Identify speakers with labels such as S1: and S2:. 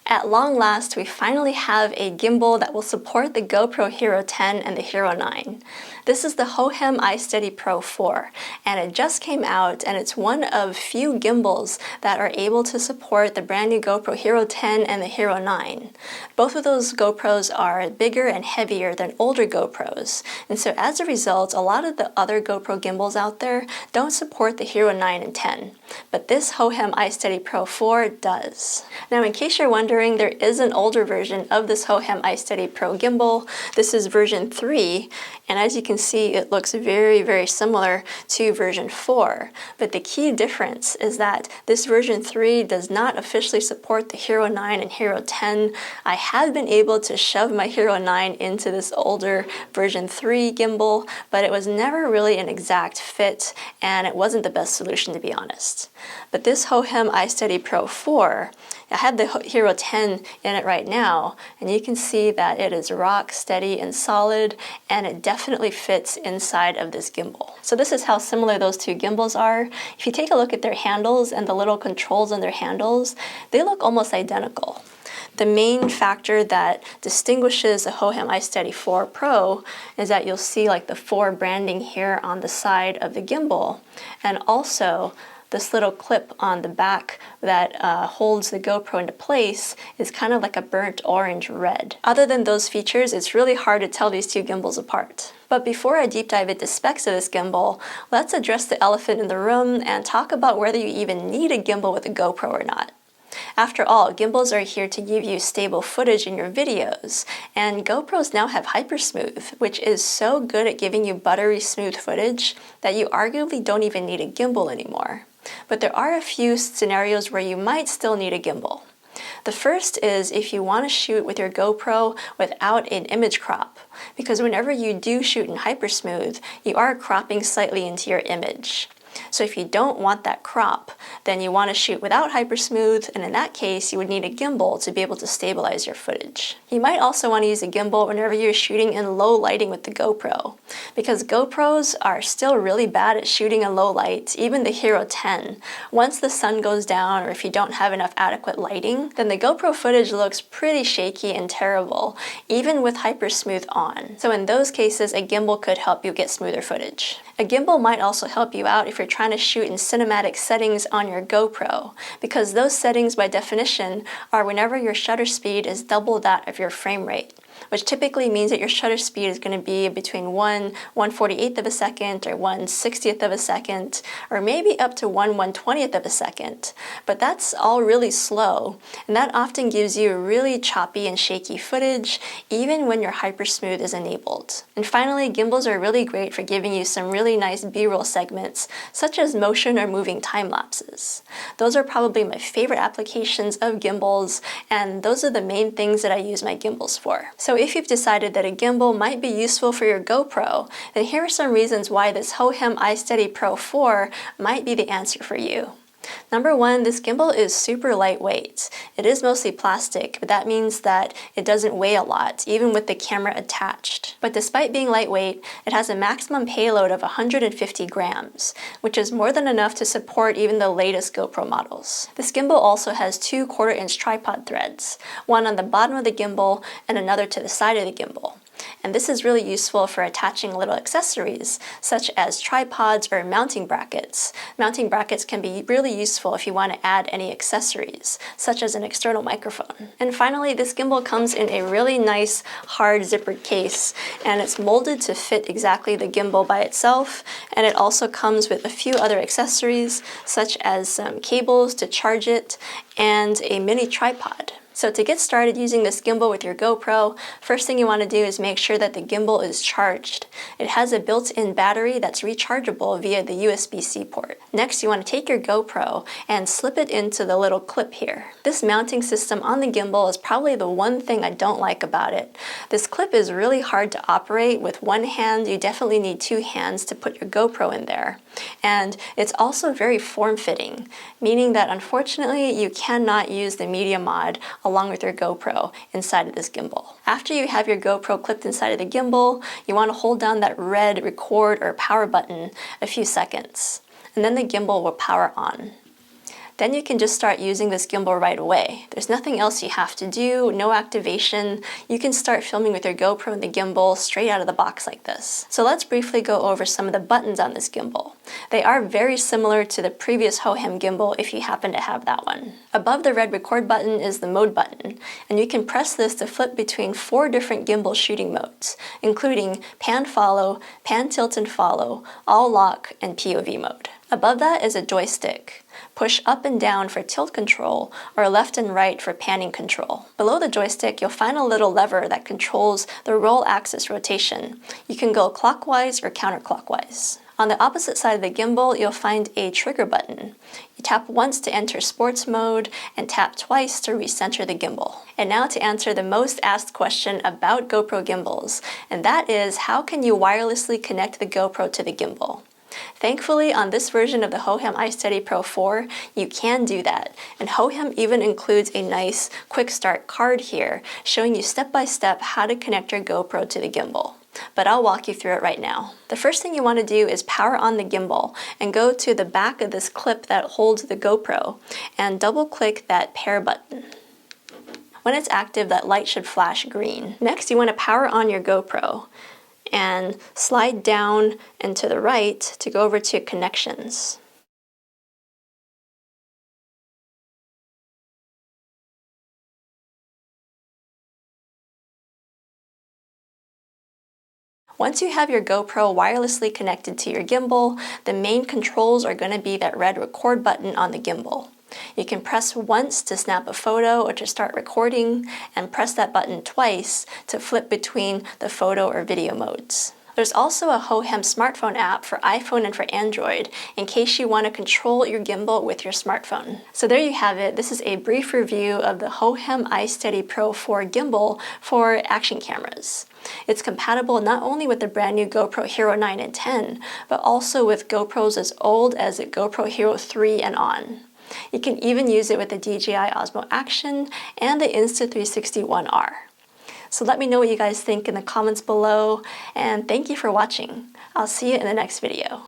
S1: At long last, we finally have a gimbal that will support the GoPro Hero 10 and the Hero 9. This is the Hohem iSteady Pro 4, and it just came out, and it's one of few gimbals that are able to support the brand new GoPro Hero 10 and the Hero 9. Both of those GoPros are bigger and heavier than older GoPros, and so as a result, a lot of the other GoPro gimbals out there don't support the Hero 9 and 10, but this Hohem iSteady Pro 4 does. Now, in case you're wondering, there is an older version of this Hohem iSteady Pro gimbal. This is version 3, and as you can see, it looks very, very similar to version 4. But the key difference is that this version 3 does not officially support the Hero 9 and Hero 10. I have been able to shove my Hero 9 into this older version 3 gimbal, but it was never really an exact fit, and it wasn't the best solution, to be honest. But this Hohem iSteady Pro 4, I have the Hero 10 in it right now, and you can see that it is rock steady and solid, and it definitely fits inside of this gimbal. So this is how similar those two gimbals are. If you take a look at their handles and the little controls on their handles, they look almost identical. The main factor that distinguishes the Hohem iSteady 4 Pro is that you'll see like the 4 branding here on the side of the gimbal, and also this little clip on the back that holds the GoPro into place is kind of like a burnt orange red. Other than those features, it's really hard to tell these two gimbals apart. But before I deep dive into specs of this gimbal, let's address the elephant in the room and talk about whether you even need a gimbal with a GoPro or not. After all, gimbals are here to give you stable footage in your videos, and GoPros now have Hypersmooth, which is so good at giving you buttery smooth footage that you arguably don't even need a gimbal anymore. But there are a few scenarios where you might still need a gimbal. The first is if you want to shoot with your GoPro without an image crop, because whenever you do shoot in Hypersmooth, you are cropping slightly into your image. So if you don't want that crop, then you want to shoot without Hypersmooth, and in that case, you would need a gimbal to be able to stabilize your footage. You might also want to use a gimbal whenever you're shooting in low lighting with the GoPro, because GoPros are still really bad at shooting in low light, even the Hero 10. Once the sun goes down, or if you don't have enough adequate lighting, then the GoPro footage looks pretty shaky and terrible, even with Hypersmooth on. So in those cases, a gimbal could help you get smoother footage. A gimbal might also help you out if you're trying to shoot in cinematic settings on your GoPro, because those settings by definition are whenever your shutter speed is double that of your frame rate, which typically means that your shutter speed is going to be between 1/148th of a second or 1/60th of a second, or maybe up to 1/120th of a second. But that's all really slow, and that often gives you really choppy and shaky footage, even when your Hypersmooth is enabled. And finally, gimbals are really great for giving you some really nice B-roll segments, such as motion or moving time lapses. Those are probably my favorite applications of gimbals, and those are the main things that I use my gimbals for. So if you've decided that a gimbal might be useful for your GoPro, then here are some reasons why this Hohem iSteady Pro 4 might be the answer for you. Number one, this gimbal is super lightweight. It is mostly plastic, but that means that it doesn't weigh a lot, even with the camera attached. But despite being lightweight, it has a maximum payload of 150 grams, which is more than enough to support even the latest GoPro models. This gimbal also has 2 1/4-inch tripod threads, one on the bottom of the gimbal and another to the side of the gimbal. And this is really useful for attaching little accessories, such as tripods or mounting brackets. Mounting brackets can be really useful if you want to add any accessories, such as an external microphone. And finally, this gimbal comes in a really nice hard zippered case, and it's molded to fit exactly the gimbal by itself, and it also comes with a few other accessories, such as some cables to charge it and a mini tripod. So to get started using this gimbal with your GoPro, first thing you want to do is make sure that the gimbal is charged. It has a built-in battery that's rechargeable via the USB-C port. Next, you want to take your GoPro and slip it into the little clip here. This mounting system on the gimbal is probably the one thing I don't like about it. This clip is really hard to operate with one hand. You definitely need 2 hands to put your GoPro in there. And it's also very form-fitting, meaning that unfortunately you cannot use the media mod along with your GoPro inside of this gimbal. After you have your GoPro clipped inside of the gimbal, you want to hold down that red record or power button a few seconds, and then the gimbal will power on. then you can just start using this gimbal right away. There's nothing else you have to do, no activation. You can start filming with your GoPro and the gimbal straight out of the box like this. So let's briefly go over some of the buttons on this gimbal. They are very similar to the previous Hohem gimbal if you happen to have that one. Above the red record button is the mode button, and you can press this to flip between 4 different gimbal shooting modes, including pan follow, pan tilt and follow, all lock, and POV mode. Above that is a joystick. Push up and down for tilt control or left and right for panning control. Below the joystick, you'll find a little lever that controls the roll axis rotation. You can go clockwise or counterclockwise. On the opposite side of the gimbal, you'll find a trigger button. You tap once to enter sports mode and tap twice to recenter the gimbal. And now to answer the most asked question about GoPro gimbals, and that is, how can you wirelessly connect the GoPro to the gimbal? Thankfully, on this version of the Hohem iSteady Pro 4, you can do that, and Hohem even includes a nice quick start card here showing you step by step how to connect your GoPro to the gimbal. But I'll walk you through it right now. The first thing you want to do is power on the gimbal and go to the back of this clip that holds the GoPro and double click that pair button. When it's active, that light should flash green. Next, you want to power on your GoPro and slide down and to the right to go over to connections. Once you have your GoPro wirelessly connected to your gimbal, the main controls are going to be that red record button on the gimbal. You can press once to snap a photo or to start recording, and press that button twice to flip between the photo or video modes. There's also a Hohem smartphone app for iPhone and for Android in case you want to control your gimbal with your smartphone. So there you have it. This is a brief review of the Hohem iSteady Pro 4 gimbal for action cameras. It's compatible not only with the brand new GoPro Hero 9 and 10, but also with GoPros as old as the GoPro Hero 3 and on. You can even use it with the DJI Osmo Action and the Insta360 r. So let me know what you guys think in the comments below, and thank you for watching. I'll see you in the next video.